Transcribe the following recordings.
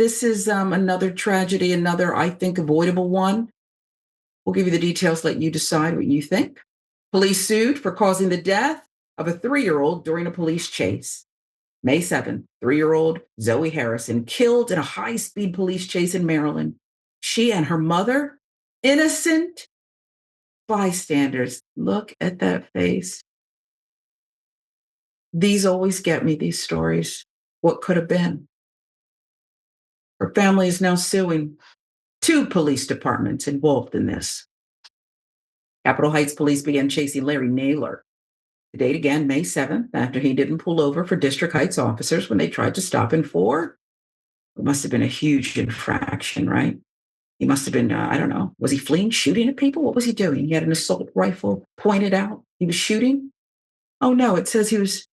This is another tragedy, another, I think, avoidable one. We'll give you the details, let you decide what you think. Police sued for causing the death of a 3-year-old during a police chase. May 7th, 3-year-old Zoey Harrison killed in a high speed police chase in Maryland. She and her mother, innocent bystanders. Look at that face. These always get me, these stories. What could have been? Her family is now suing 2 police departments involved in this. Capitol Heights police began chasing Larry Naylor. The date again, May 7th, after he didn't pull over for District Heights officers when they tried to stop him for. It must have been a huge infraction, right? He must have been, I don't know, was he fleeing, shooting at people? What was he doing? He had an assault rifle pointed out. He was shooting? Oh no, it says he was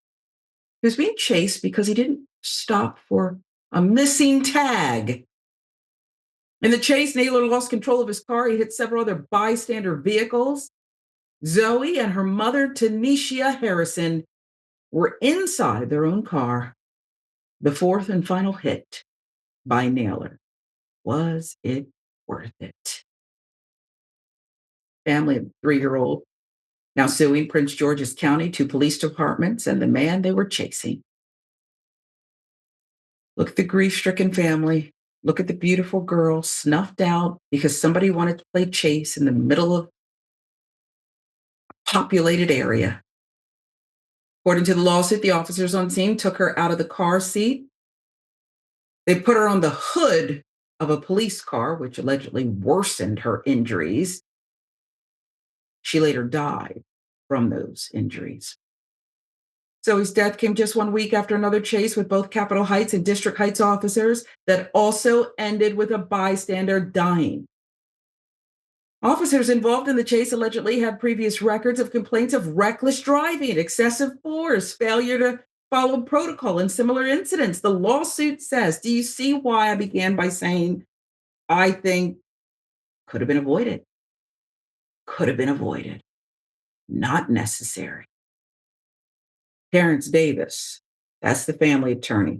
being chased because he didn't stop for a missing tag. In the chase, Naylor lost control of his car. He hit several other bystander vehicles. Zoey and her mother, Tanishia Harrison, were inside their own car. The fourth and final hit by Naylor. Was it worth it? Family of 3-year-old now suing Prince George's County, 2 police departments, and the man they were chasing. Look at the grief-stricken family. Look at the beautiful girl snuffed out because somebody wanted to play chase in the middle of a populated area. According to the lawsuit, the officers on scene took her out of the car seat. They put her on the hood of a police car, which allegedly worsened her injuries. She later died from those injuries. Zoey's death came just 1 week after another chase with both Capitol Heights and District Heights officers that also ended with a bystander dying. Officers involved in the chase allegedly had previous records of complaints of reckless driving, excessive force, failure to follow protocol, and similar incidents. The lawsuit says, do you see why I began by saying, I think could have been avoided? Could have been avoided. Not necessary. Terrence Davis, that's the family attorney,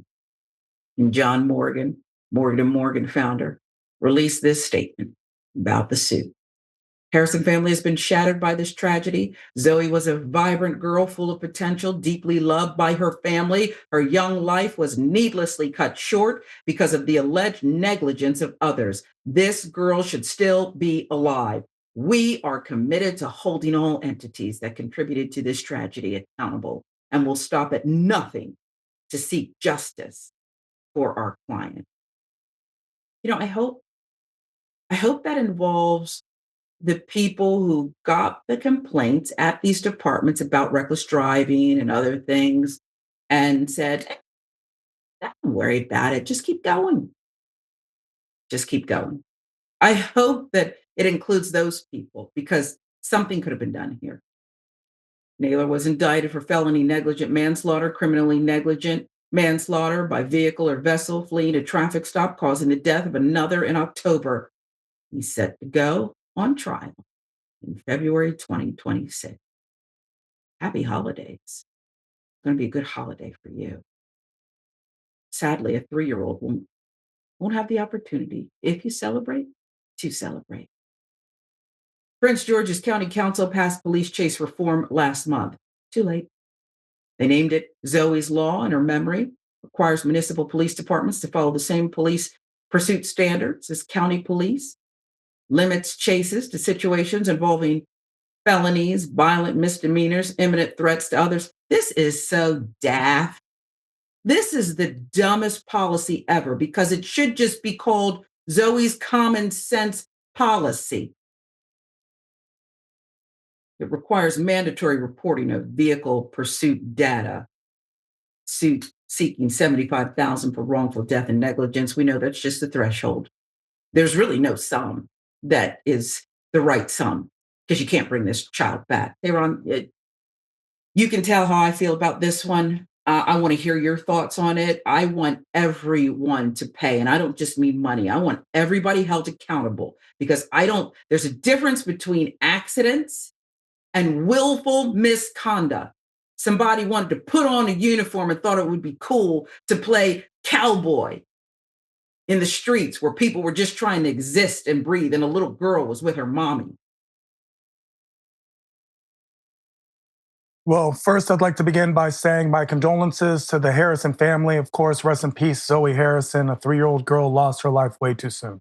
and John Morgan, Morgan & Morgan founder, released this statement about the suit. Harrison family has been shattered by this tragedy. Zoey was a vibrant girl full of potential, deeply loved by her family. Her young life was needlessly cut short because of the alleged negligence of others. This girl should still be alive. We are committed to holding all entities that contributed to this tragedy accountable, and will stop at nothing to seek justice for our client. I hope that involves the people who got the complaints at these departments about reckless driving and other things and said, don't worry about it. Just keep going. Just keep going. I hope that it includes those people because something could have been done here. Naylor was indicted for felony negligent manslaughter, criminally negligent manslaughter by vehicle or vessel fleeing a traffic stop, causing the death of another in October. He's set to go on trial in February 2026. Happy holidays. It's going to be a good holiday for you. Sadly, a 3-year-old won't have the opportunity, if you celebrate, to celebrate. Prince George's County Council passed police chase reform last month. Too late. They named it Zoey's Law in her memory. Requires municipal police departments to follow the same police pursuit standards as county police. Limits chases to situations involving felonies, violent misdemeanors, imminent threats to others. This is so daft. This is the dumbest policy ever because it should just be called Zoey's common sense policy. It requires mandatory reporting of vehicle pursuit data. Suit seeking $75,000 for wrongful death and negligence. We know that's just the threshold. There's really no sum that is the right sum because you can't bring this child back. Tehron, you can tell how I feel about this one. I want to hear your thoughts on it. I want everyone to pay, and I don't just mean money. I want everybody held accountable because there's a difference between accidents and willful misconduct. Somebody wanted to put on a uniform and thought it would be cool to play cowboy. in the streets where people were just trying to exist and breathe, and a little girl was with her mommy. Well, first, I'd like to begin by saying my condolences to the Harrison family. Of course, rest in peace, Zoey Harrison, a 3-year-old girl lost her life way too soon.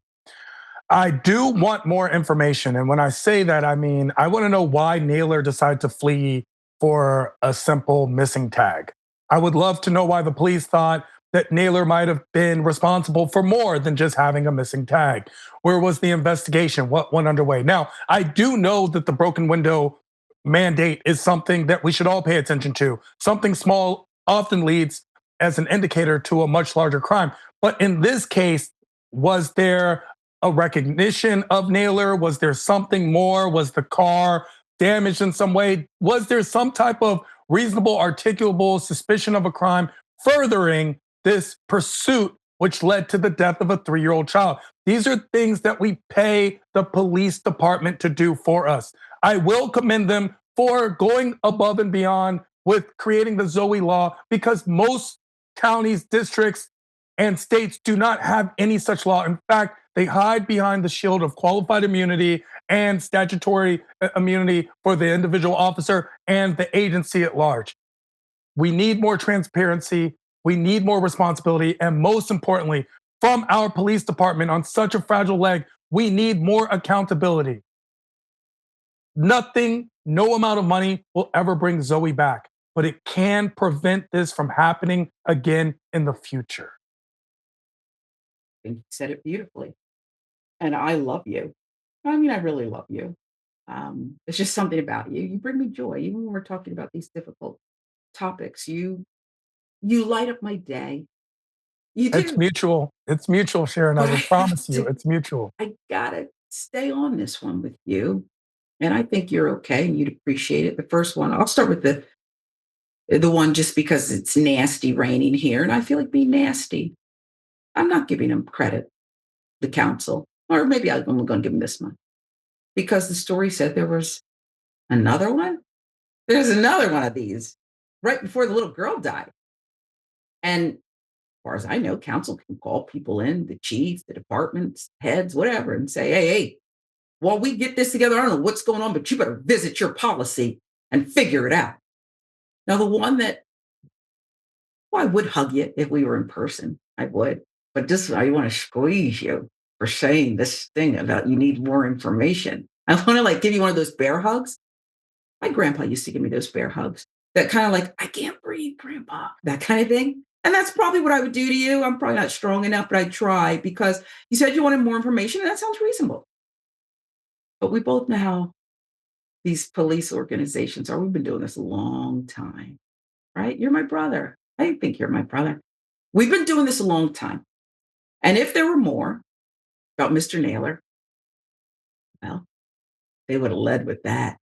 I do want more information. And when I say that, I mean, I want to know why Naylor decided to flee for a simple missing tag. I would love to know why the police thought that Naylor might have been responsible for more than just having a missing tag. Where was the investigation? What went underway? Now, I do know that the broken window mandate is something that we should all pay attention to. Something small often leads as an indicator to a much larger crime. But in this case, was there a recognition of Naylor? Was there something more? Was the car damaged in some way? Was there some type of reasonable, articulable suspicion of a crime furthering this pursuit, which led to the death of a 3-year-old child? These are things that we pay the police department to do for us. I will commend them for going above and beyond with creating the Zoey law because most counties, districts, and states do not have any such law. In fact, they hide behind the shield of qualified immunity and statutory immunity for the individual officer and the agency at large. We need more transparency. We need more responsibility. And most importantly, from our police department on such a fragile leg, we need more accountability. Nothing, no amount of money will ever bring Zoey back, but it can prevent this from happening again in the future. I think you said it beautifully. And I love you. I mean, I really love you. It's just something about you. You bring me joy, even when we're talking about these difficult topics. You light up my day. You It's do. mutual. It's mutual, Sharon. I But I will have promise you, to. it's mutual. I gotta stay on this one with you, and I think you're okay, and you'd appreciate it. The first one, I'll start with the one just because it's nasty raining here, and I feel like being nasty. I'm not giving them credit, the council, or maybe I'm going to give them this one because the story said there was another one. There's another one of these right before the little girl died, and as far as I know, council can call people in, the chief, the departments, heads, whatever, and say, hey, while we get this together, I don't know what's going on, but you better visit your policy and figure it out. Now, the one that, well, I would hug you if we were in person. I would. But this, I want to squeeze you for saying this thing about you need more information. I want to like give you one of those bear hugs. My grandpa used to give me those bear hugs. That kind of like, I can't breathe, grandpa, that kind of thing. And that's probably what I would do to you. I'm probably not strong enough, but I try because you said you wanted more information, and that sounds reasonable. But we both know how these police organizations are. We've been doing this a long time, right? You're my brother. I think you're my brother. We've been doing this a long time. And if there were more about Mr. Naylor, well, they would have led with that.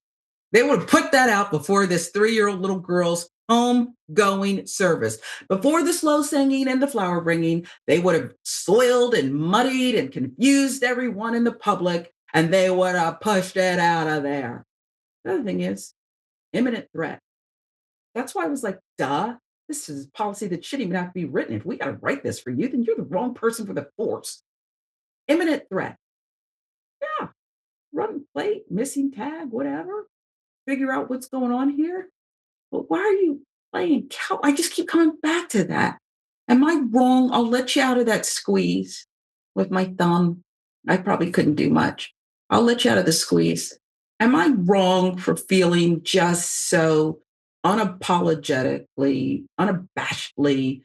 They would have put that out before this 3-year-old little girl's homegoing service. Before the slow singing and the flower bringing, they would have soiled and muddied and confused everyone in the public, and they would have pushed it out of there. The other thing is imminent threat. That's why I was like, duh, this is a policy that shouldn't even have to be written. If we got to write this for you, then you're the wrong person for the force. Imminent threat. Yeah, run plate, missing tag, whatever. Figure out what's going on here. But why are you playing cow? I just keep coming back to that. Am I wrong? I'll let you out of that squeeze with my thumb. I probably couldn't do much. I'll let you out of the squeeze. Am I wrong for feeling just so unapologetically, unabashedly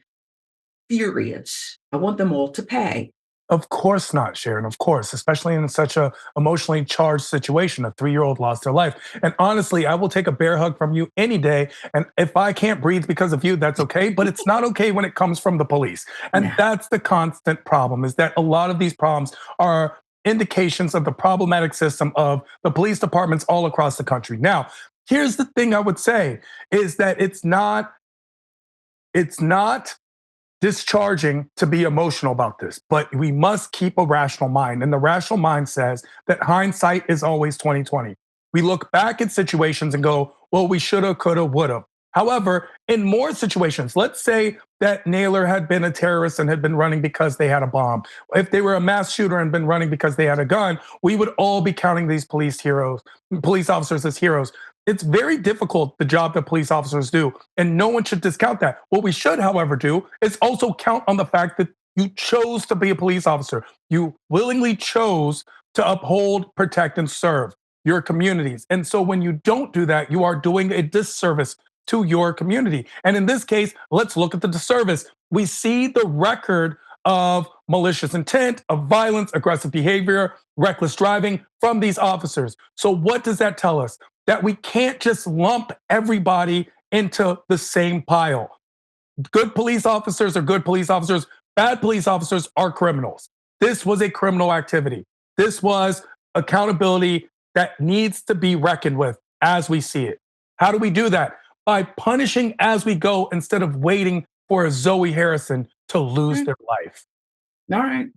furious? I want them all to pay. Of course not, Sharon. Of course, especially in such a emotionally charged situation. A 3-year-old lost their life. And honestly, I will take a bear hug from you any day. And if I can't breathe because of you, that's okay. But it's not okay when it comes from the police. And No. that's the constant problem, is that a lot of these problems are indications of the problematic system of the police departments all across the country. Now, here's the thing I would say is that it's not discharging to be emotional about this, but we must keep a rational mind. And the rational mind says that hindsight is always 2020. We look back at situations and go, well, we shoulda, coulda, woulda. However, in more situations, let's say that Naylor had been a terrorist and had been running because they had a bomb. If they were a mass shooter and been running because they had a gun, we would all be counting these police officers as heroes. It's very difficult, the job that police officers do, and no one should discount that. What we should, however, do is also count on the fact that you chose to be a police officer. You willingly chose to uphold, protect, and serve your communities. And so when you don't do that, you are doing a disservice to your community. And in this case, let's look at the disservice. We see the record of malicious intent, of violence, aggressive behavior, reckless driving from these officers. So, what does that tell us? That we can't just lump everybody into the same pile. Good police officers are good police officers, bad police officers are criminals. This was a criminal activity. This was accountability that needs to be reckoned with as we see it. How do we do that? By punishing as we go instead of waiting for a Zoey Harrison to lose their life. All right.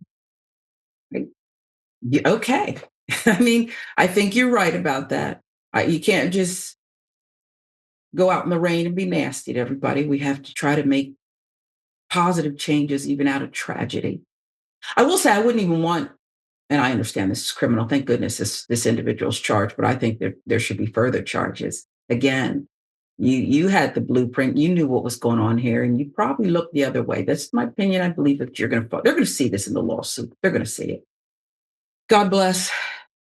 Okay. I mean, I think you're right about that. You can't just go out in the rain and be nasty to everybody. We have to try to make positive changes even out of tragedy. I will say I wouldn't even want, and I understand this is criminal. Thank goodness this individual's charged, but I think there should be further charges. Again, you had the blueprint, you knew what was going on here, and you probably looked the other way. That's my opinion. I believe that they're going to see this in the lawsuit. They're going to see it. God bless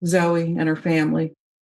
Zoey and her family.